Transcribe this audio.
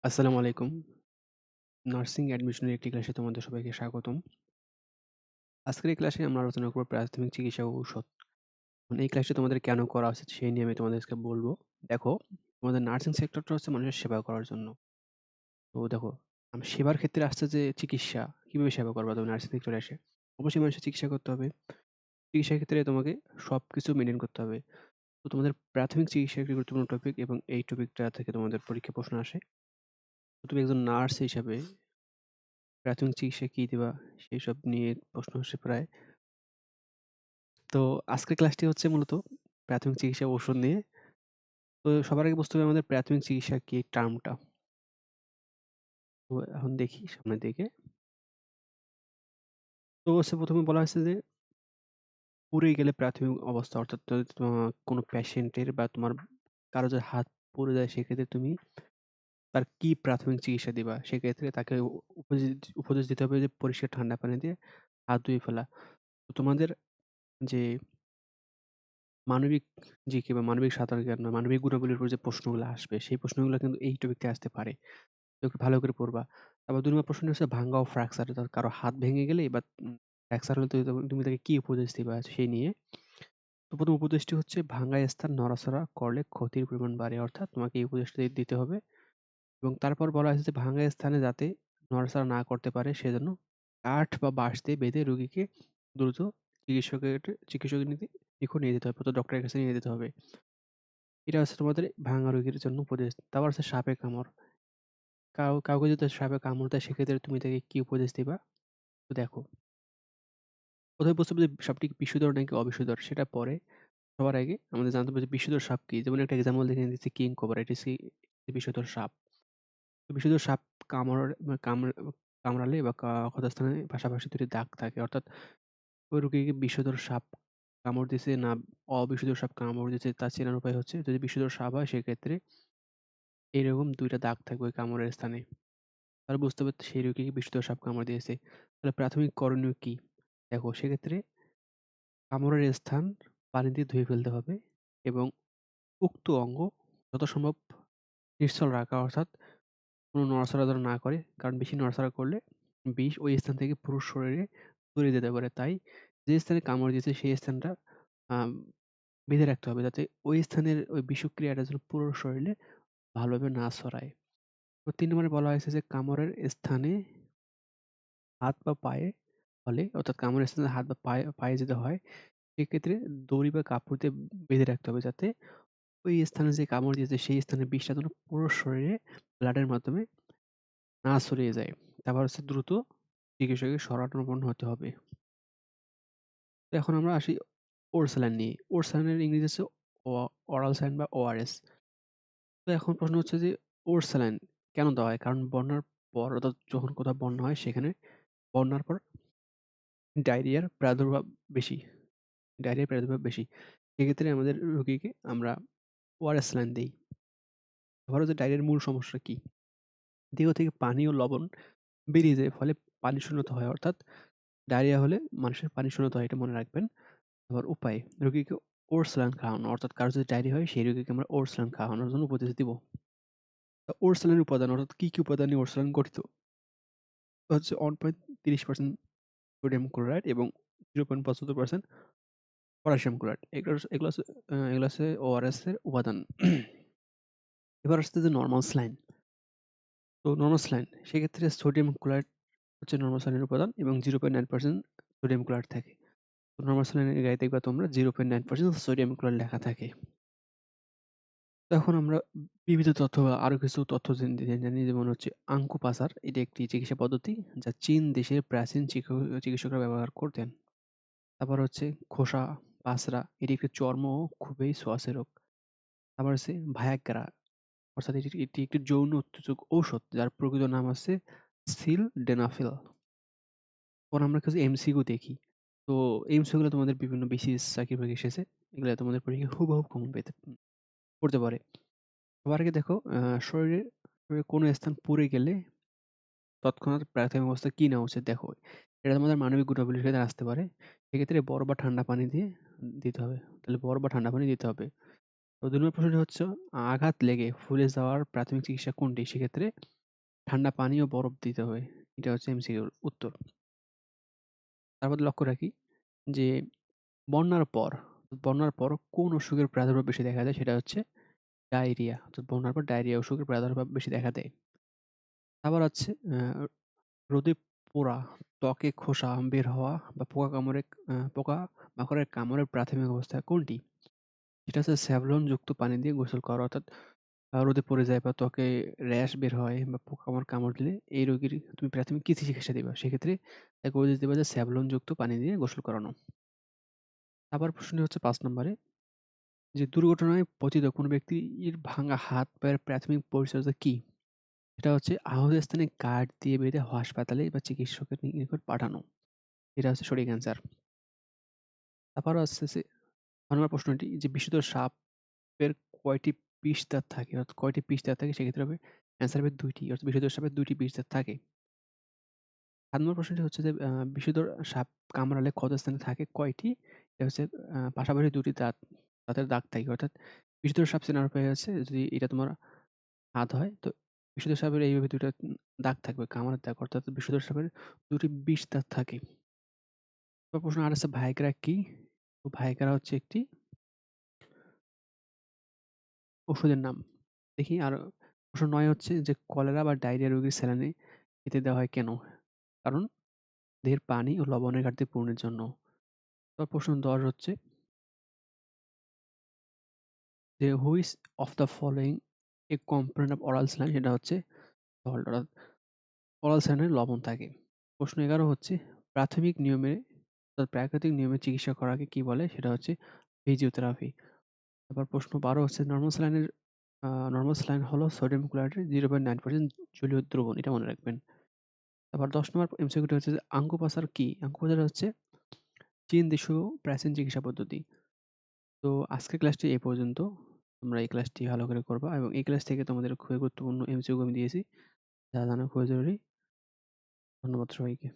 আসসালামু আলাইকুম। নার্সিং অ্যাডমিশনের একটি ক্লাসে তোমাদের সবাইকে স্বাগতম। আজকের এই ক্লাসে আমরা আলোচনা করব প্রাথমিক চিকিৎসা ও ঔষধ। মানে এই ক্লাসটি তোমাদের কেন করা উচিত সেই নিয়ে আমি তোমাদেরকে বলবো। দেখো, তোমাদের নার্সিং সেক্টরটা হচ্ছে মানুষের সেবা করার জন্য। তো দেখো, সেবার ক্ষেত্রে আসছে যে চিকিৎসা, কিভাবে সেবা করবা তুমি নার্সিং সেক্টরে এসে? অবশ্যই মানুষের চিকিৎসা করতে হবে। চিকিৎসার ক্ষেত্রে তোমাকে সবকিছু মেইনটেইন করতে হবে। তো তোমাদের প্রাথমিক চিকিৎসা একটি গুরুত্বপূর্ণ টপিক এবং এই টপিকটা থেকে তোমাদের পরীক্ষায় প্রশ্ন আসে। তো তুমি একজন নার্স হিসাবে প্রাথমিক চিকিৎসা কি দিবা? সেইসব নিয়ে প্রশ্ন আসে প্রায়। তো আজকের ক্লাসটি হচ্ছে মূলত প্রাথমিক চিকিৎসা ও ঔষধ নিয়ে। তো সবার আগে বুঝতে হবে আমাদের প্রাথমিক চিকিৎসা কি টার্মটা। তো এখন দেখি সামনের দিকে। তো হচ্ছে ১ম এ বলা হয়েছে যে পুড়ে গেলে প্রাথমিক অবস্থা অর্থাৎ যদি কোনো পেশেন্টের বা তোমার কারো যদি হাত পুড়ে যায় সেক্ষেত্রে তুমি তার কি প্রাথমিক চিকিৎসা দিবা? সেক্ষেত্রে তাকে উপদেশ উপদেশ দিতে হবে যে পরিষ্কার ঠান্ডা পানি দিয়ে হাত ধুয়ে ফেলা। তো তোমাদের যে মানবিক জিকে বা মানবিক সাঁতার জ্ঞান বা মানবিক গুণাবলীর উপর যে প্রশ্নগুলো আসবে সেই প্রশ্নগুলো কিন্তু এই টপিক থেকে আসতে পারে। তো একটু ভালো করে পড়বা। তারপর ২ নম্বর প্রশ্নটা হচ্ছে ভাঙ্গা ও ফ্র্যাকচার অর্থাৎ কারো হাত ভেঙে গেলে বা ফ্র্যাকচার হলে তুমি তাকে কি উপদেশ দিবা সেই নিয়ে। তো ১ম উপদেশটি হচ্ছে ভাঙ্গা স্থান নড়াচড়া করলে ক্ষতির পরিমাণ বাড়ে। অর্থাৎ তোমাকে এই উপদেশটা দিতে হবে এবং তারপর বলা হয়েছে যে ভাঙ্গা স্থানে যাতে নড়াচড়া না করতে পারে সেজন্য কাঠ বা বাঁশ দিয়ে বেঁধে রোগীকে দ্রুত চিকিৎসকের নিকট নিয়ে যেতে হবে অর্থাৎ ডক্টরের কাছে নিয়ে যেতে হবে। এটা হচ্ছে তোমাদের ভাঙা রোগীর জন্য উপদেশ। তারপর হচ্ছে সাপে কামড়। কাউকে যদি সাপে কামড় দেয় সেক্ষেত্রে তুমি তাকে কি উপদেশ দিবা? তো দেখো, ১ম এ বুঝতে হবে যে সাপটি বিষধর নাকি অবিষধর সেটা পরে। সবার আগে আমাদের জানতে হবে যে বিষধর সাপ কি? যেমন একটা এক্সাম্পল দেখে নিচ্ছি কিং কোবরা এটি বিষধর সাপ। তো বিষধর সাপ কামড় মানে কামড়ালে বা ক্ষতস্থানে পাশাপাশি ২ টি দাগ থাকে। অর্থাৎ ওই রোগীকে বিষধর সাপ কামড় দিছে না অবিষধর সাপ কামড় দিছে তা চেনার উপায় হচ্ছে যদি বিষধর সাপ হয় সেক্ষেত্রে এরকম ২ টা দাগ থাকবে ওই কামড়ের স্থানে। তাহলে বুঝতে হবে সেই রোগীকে বিষধর সাপ কামড় দিয়েছে। তাহলে প্রাথমিক করণীয় কি? দেখো সেক্ষেত্রে কামড়ের স্থান পানি দিয়ে ধুয়ে ফেলতে হবে এবং উক্ত অঙ্গ যত সম্ভব নিশ্চল রাখা অর্থাৎ কোনো নড়াচড়া যেন না করে। কারণ বেশি নড়াচড়া করলে বিষ ওই স্থান থেকে পুরো শরীরে ছড়িয়ে যেতে পারে। তাই যে স্থানে কামড় দিয়েছে সেই স্থানটা আম বেঁধে রাখতে হবে যাতে ওই স্থানের ওই বিষক্রিয়াটা যেন পুরো শরীরে ভালোভাবে না ছড়ায়। তো ৩ নম্বরে বলা হয়েছে যে কামড়ের স্থানে হাত বা পায়ে হলে অর্থাৎ কামড়ের স্থানে হাত বা পায়ে যদি হয় সেক্ষেত্রে দড়ি বা কাপড় দিয়ে বেঁধে রাখতে হবে যাতে ওই স্থানে যে কামড় দিয়েছে সেই স্থানের বিষটা যেন পুরো শরীরে ব্লাডের মাধ্যমে না ছড়িয়ে যায়। তারপর হচ্ছে দ্রুত চিকিৎসকের শরণাপন্ন হতে হবে। তো এখন আমরা আসি ওরসালাইন নিয়ে। ওরসালাইনের ইংরেজি হচ্ছে অ অরাল স্যালাইন বা ওআরএস। তো এখন প্রশ্ন হচ্ছে যে ওরসালাইন কেন দেওয়া হয়? কারণ বন্যার পর অর্থাৎ যখন কোথাও বন্যা হয় সেখানে বন্যার পর ডায়রিয়ার প্রাদুর্ভাব বেশি। ডায়রিয়ার প্রাদুর্ভাব বেশি। সেক্ষেত্রে আমাদের রোগীকে আমরা ওআরএস স্যালাইন দেই। ধরো যে ডায়রিয়ার মূল সমস্যা কি? দেহ থেকে পানি ও লবণ বেরিয়ে যায় ফলে পানি শূন্যতা হয়। অর্থাৎ ডায়রিয়া হলে মানুষের পানি শূন্যতা হয় এটা মনে রাখবেন। আবার উপায় রোগীকে ওটস স্যালাইন খাওয়ানো অর্থাৎ কারো যদি ডায়রিয়া হয় সেই রোগীকে আমরা ওটস স্যালাইন খাওয়ানোর জন্য উপদেশ দিব। ওটস স্যালাইনের উপাদান অর্থাৎ কি, কি উপাদান নিয়ে ওটস স্যালাইন গঠিত? হচ্ছে 1.30% সোডিয়াম ক্লোরাইড এবং 0.75% পটাশিয়াম ক্লোরাইড। এগুলো হচ্ছে ওআরএস এর উপাদান। এবার আসছে যে নরমাল স্যালাইন। তো নরমাল স্যালাইন সেক্ষেত্রে সোডিয়াম ক্লোরাইড হচ্ছে নরমাল স্যালাইনের উপাদান এবং 0.9% সোডিয়াম ক্লোরাইড থাকে। তো নরমাল স্যালাইনের গায়ে দেখবা তোমরা 0.9% সোডিয়াম ক্লোরাইড লেখা থাকে। তো এখন আমরা বিবিধ তথ্য বা আরো কিছু তথ্য জানি যেমন হচ্ছে আঙ্কুপাচার এটি একটি চিকিৎসা পদ্ধতি যা চীন দেশের প্রাচীন চিকিৎসকরা ব্যবহার করতেন। তারপর হচ্ছে খোসা পাসরা এটি একটি চর্ম ও খুবই ছোঁয়াচে রোগ। তারপর হচ্ছে ভায়াগ্রা অর্থাৎ এটি একটি যৌন উত্তেজক ঔষধ যার প্রকৃত নাম হচ্ছে সিলডেনাফিল। পরে আমরা কিছু এমসিকিউ দেখি। তো এমসিকিউ গুলো তোমাদের বিভিন্ন বিসিএস চাকরির পরীক্ষায় এসেছে। এগুলো তোমাদের পরীক্ষায় হুবহু কমন পড়তে পারে। সবার আগে দেখো শরীরের কোনো স্থান পুড়ে গেলে তৎক্ষণাৎ প্রাথমিক অবস্থায় কি নেওয়া উচিত? দেখো, এটা তোমাদের মানবিক গুণাবলীর ক্ষেত্রে আসতে পারে। সেক্ষেত্রে বরফ বা ঠান্ডা পানি দিয়ে দিতে হবে। তাহলে বরফ বা ঠান্ডা পানি দিতে হবে। তো ২ নম্বর প্রশ্নটি হচ্ছে আঘাত লেগে ফুলে যাওয়ার প্রাথমিক চিকিৎসা কোনটি? সেক্ষেত্রে ঠান্ডা পানি ও বরফ দিতে হবে। এটা হচ্ছে এমসিকিউর উত্তর। তারপর লক্ষ্য রাখি যে বন্যার পর, বন্যার পর কোন অসুখের প্রাদুর্ভাব বেশি দেখা যায়? সেটা হচ্ছে ডায়রিয়া। অর্থাৎ বন্যার পর ডায়রিয়া অসুখের প্রাদুর্ভাব বেশি দেখা দেয়। আবার হচ্ছে রোদে পোড়া, ত্বকে খোসা বের হওয়া বা পোকামাকড়ের কামড়ের প্রাথমিক অবস্থা কোনটি? সেটা হচ্ছে স্যাভলনযুক্ত পানি দিয়ে গোসল করা। অর্থাৎ রোদে পড়ে যায় বা ত্বকে র‍্যাশ বের হয় বা পোকামাকড় কামড় দিলে এই রোগীর তুমি প্রাথমিক কি চিকিৎসা দিবা? সেক্ষেত্রে তাকে উপদেশ দিবা যে স্যাভলনযুক্ত পানি দিয়ে গোসল করানো। আবার প্রশ্নটি হচ্ছে ৫ নম্বরে যে দুর্ঘটনায় পতিত কোন ব্যক্তির ভাঙা হাত পায়ের প্রাথমিক পরিচর্যা কি? সেটা হচ্ছে আহত স্থানে গার্ড দিয়ে বেঁধে হাসপাতালে বা চিকিৎসকের নিকট পাঠানো। এটা হচ্ছে সঠিক অ্যান্সার। তারপরও আসতেছে ৬ নম্বর প্রশ্নটি যে বিশুদ্ধ সাপের কয়টি বিষ দাঁত থাকে? অর্থাৎ কয়টি বিষ দাঁত থাকে? সেক্ষেত্রে হবে অ্যান্সার হবে ২ টি। অর্থাৎ বিশুদ্ধ সাপের ২ টি বিষ দাঁত থাকে। ৭ নম্বর প্রশ্নটি হচ্ছে যে বিষধর সাপ কামড়ালে ক্ষতস্থানে থাকে কয়টি? এটা হচ্ছে পাশাপাশি ২ টি দাঁতের দাগ থাকে। অর্থাৎ বিষধর সাপ চেনার উপায় হচ্ছে যদি এটা তোমার হাত হয় তো বিষধর সাপের এইভাবে ২ টা দাগ থাকবে, কামড়ের দাগ। অর্থাৎ বিষধর সাপের ২ টি বিষ দাঁত থাকে। এবার প্রশ্ন আর আছে ভাইগ্রা কি? তো ভাইগ্রা হচ্ছে একটি ওষুধের নাম। দেখি আর প্রশ্ন ৯ হচ্ছে যে কলেরা বা ডায়রিয়া রোগীর স্যালাইনে খেতে দেওয়া হয় কেন? কারণ দেহের পানি ও লবণের ঘাটতি পূরণের জন্য। এবার প্রশ্ন ১০ হচ্ছে যে which of the following A component of oral saline সেটা হচ্ছে সল্ট অর্থাৎ ওরাল স্যালাইনে লবণ থাকে। প্রশ্ন ১১ হচ্ছে প্রাথমিক নিয়মে অর্থাৎ প্রাকৃতিক নিয়মে চিকিৎসা করাকে কি বলে? সেটা হচ্ছে ফিজিওথেরাপি। তারপর প্রশ্ন ১২ হচ্ছে নরমাল স্যালাইন হলো সোডিয়াম ক্লোরাইডের 0.9% জলীয় দ্রবণ। এটা মনে রাখবেন। তারপর ১০ নম্বর এমসিকিউটা হচ্ছে যে আঙ্কুপাচার কি? আঙ্কুপাচার হচ্ছে চীন দেশীয় প্রাচীন চিকিৎসা পদ্ধতি। তো আজকের ক্লাসটি এই পর্যন্ত। তোমরা এই ক্লাসটি ভালো করে করবা এবং এই ক্লাস থেকে তোমাদের খুবই গুরুত্বপূর্ণ এমসিকিউ আমি দিয়েছি। যা জানা খুবই জরুরি। ধন্যবাদ সবাইকে।